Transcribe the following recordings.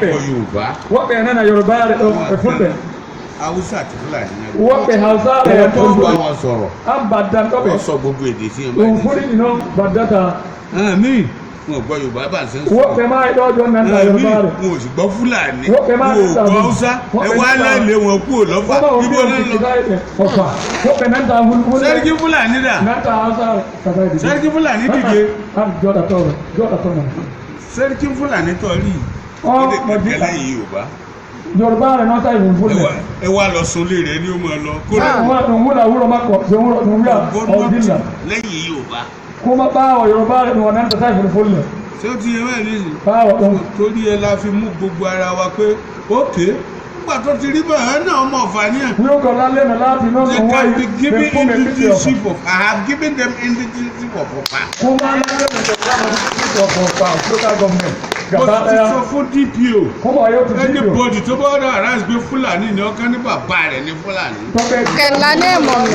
Yorùbá. Wọ́n pè náà Yorùbá rẹ̀ fúnbẹ̀. Haúsá àti Fúlàní. Wọ́n pè Hausa rẹ̀ fúnbẹ̀. Wọ́n bá wọn sọ̀rọ̀. An Badan kọ́bẹ̀. Wọ́n sọ gbogbo èdè sí ẹ̀ Òun fúnni nínú Badan ta. Mi wọn gbọ́ Yorùbá bá ń sẹ́ sọ. Wọ́n pè máa ń dọ́jọ́ náà Yorùbá rẹ̀. Wọn ò sì gbọ́ Fúlàní. Wọ́n pè máa ń gbọ́ Haúsá. Ẹ wá lẹ́lẹ̀ wọn kú ò lọ́fà. Ibo náà lọ. Wọ́n pè náà ta Fúlàní. Sẹ́ríkì Fúlàní dà. Náà ta Hausa rẹ̀. Sẹ́ríkì Fúlàní dìde. Jọ́dá tọ́ náà. Sẹ́ríkì Fúlàní tọ́ rí. Ó lè kẹ̀kẹ́ lẹ́yìn Yorùbá. Yorùbá rẹ̀ náà sáyé fún fúnlẹ̀. Ẹ wá lọ sọlé rẹ̀ ní ó máa lọ. Wúlà wúlò máa kọ̀ ṣe wúlò ọ̀dínlà. Lẹ́yìn Yorùbá. Kó má báwọ̀ Yorùbá rẹ̀ ní wọn náà sáyé fún fúnlẹ̀. Ṣé ó ti yẹ bẹ́ẹ̀ nísìnyí? Báwọ̀ tó. Torí ẹ la fi mú gbogbo ara wa pé ókè nígbà tó ti rí bẹ́ẹ̀ náà ọmọ ọ̀fà ní ẹ̀. Yóò kọ̀ lálẹ́ náà láti náà They can be given indigenship of I have given them indigenship of ọ̀pá. Kó máa lálẹ́ náà ọ̀pọ̀ local government. Mo ti sọ fún DPO. Kó máa yóò ti DPO. Anybody tó bá wọ́n aráàlú gbé Fúlàní ni ọkàn ní bàbá rẹ̀ ní Fúlàní. Kẹ̀lá ní ẹ̀mọ́ mi.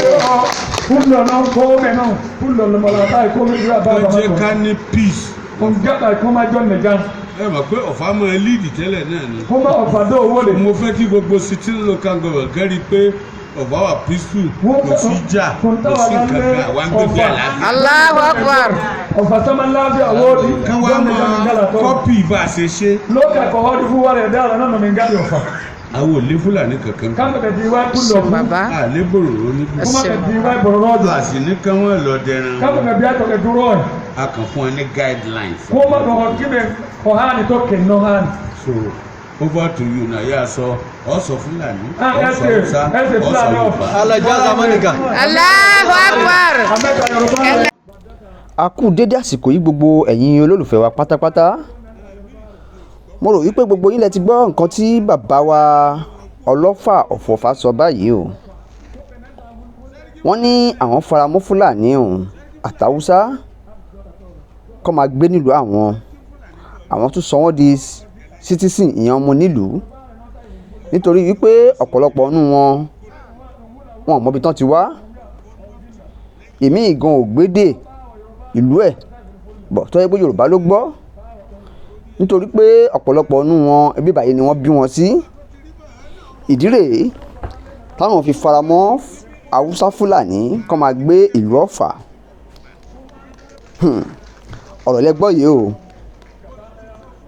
Fúlọ̀ náà kó mẹ́ náà fúlọ̀ lọ́mọlá báyìí kó mi dúró bá Ẹ jẹ́ ká ní peace. Òǹgàtà kó máa jọ nìjà. Ẹ mọ̀ pé ọ̀fà máa líìdì tẹ́lẹ̀ náà ni. Kó máa ọ̀fàdó owó lè. Mo fẹ́ kí gbogbo city local government kẹ́rì pé ọ̀fà wà peaceful kò sí jà kò sí kankan àwa ń gbégbé àlàáfíà. Allahu Akbar. Ọ̀fà sọ́mọ́ lábẹ́ àwọ̀dì. Kán wá máa kọ́pì bá a ṣe ṣe. Lókè kọ̀ọ̀họ́ di fún wàrẹ̀ dára náà nà mí gàdí ọ̀fà. Àwọn ò lé Fúlàní kankan. Kámẹ́kẹ̀ di wá kúlọ̀ fún. Bàbá. Àlé bòròrò níbi. Kọ́mẹ́kẹ̀ di wá ìbọ̀rọ̀ náà jù. Àsì ní kán wọ́n lọ dẹran. Kámẹ́kẹ̀ bí àtọ̀kẹ̀ dúró ẹ̀. A kàn fún ẹ ní guidelines. Kó má dọ̀kọ̀ kí mi ọ̀hánì tó kè ní ọ̀hánì. So over to you na yà sọ ọsọ Fúlàní ọsọ ẹsẹ̀ Hausa ọsọ Fúlàní Yorùbá. Alhaji Zamanika. Allahu Akbar. Amẹ́ka Yorùbá rẹ̀. A kú dédé àsìkò yìí gbogbo ẹ̀yin olólùfẹ́ wa pátápátá. Mo rò wípé gbogbo yín lẹ ti gbọ́ nǹkan tí bàbá wa Ọlọ́fà Ọ̀fọ̀fà sọ báyìí o. Wọ́n ní àwọn faramọ́ Fúlàní o àtàwùsá kó máa gbé nílùú àwọn tún sọ wọ́n di citizen ìyẹn ọmọ nílùú nítorí wípé ọ̀pọ̀lọpọ̀ nínú wọn ò mọbi tán ti wá. Èmi ìgan ò gbédè ìlú ẹ̀ bọ̀ tó yẹ pé Yorùbá ló gbọ́ nítorí pé ọ̀pọ̀lọpọ̀ nínú wọn ẹbí báyìí ni wọ́n bí wọn sí. Ìdí rèé táwọn fi faramọ́ Haúsá Fúlàní kó máa gbé ìlú Ọ̀fà. Ọ̀rọ̀ lẹ́gbọ́ yìí o.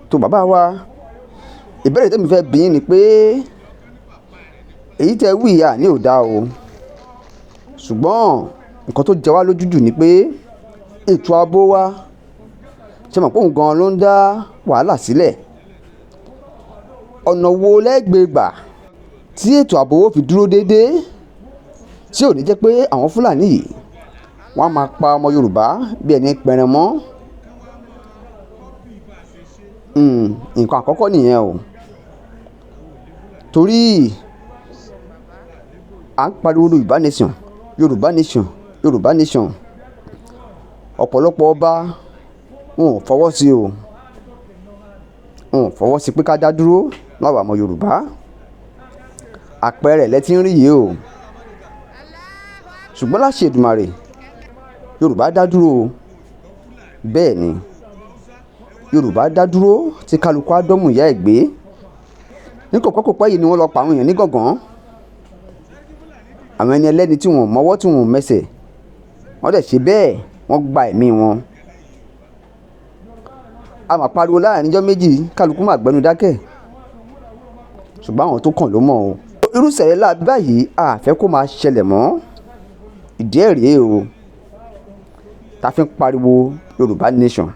Tó bàbá wa ìbéèrè tẹ́mi fẹ́ bi yín ni pé èyí tẹ́ wí ìyá ní ò dáa o, ṣùgbọ́n nǹkan tó jẹ wá lójú jù ni pé ètò ààbò wa ṣe mọ̀ pé òun gan ló ń dá wàhálà sílẹ̀. Ọ̀nà wo lẹ́gbẹ̀ẹ́ gbà tí ètò ààbò ó fi dúró déédéé tí ò ní jẹ́ pé àwọn Fúlàní yìí wọ́n á máa pa ọmọ Yorùbá bí ẹni pẹran mọ́. Nǹkan àkọ́kọ́ nìyẹn o, torí à ń pariwo Yorùbá nation Yorùbá nation Yorùbá nation. Ọ̀pọ̀lọpọ̀ ọba wọn ò fọwọ́ sí o, wọn ò fọwọ́ sí pé ká dá dúró láwa ọmọ Yorùbá. Àpẹẹrẹ lẹ ti ń rí yìí o, ṣùgbọ́n láṣẹ Èdùmàrè Yorùbá dá dúró o. Bẹ́ẹ̀ ni Yorùbá dá dúró tí kálukú á dọ́mù ìyá ẹ̀ gbé. Ní kòpẹ́kòpẹ́ yìí ni wọ́n lọ pa àwọn èèyàn ní Gàngán. Àwọn ẹni ẹlẹ́ni tí wọ́n mọ́wọ́ tí wọ́n mẹsẹ̀ wọ́n dẹ̀ ṣe bẹ́ẹ̀ wọ́n gba ẹ̀mí wọn. A máa pariwo láàrin ọjọ́ méjì kálukú máa gbẹnu dákẹ́, ṣùgbọ́n àwọn tó kàn ló mọ̀ o. Irú ìṣẹ̀lẹ̀ láàbí báyìí a fẹ́ kó máa ṣẹlẹ̀ mọ́. Ìdí ẹ̀ rèé o tá fi ń pariwo Yorùbá nation.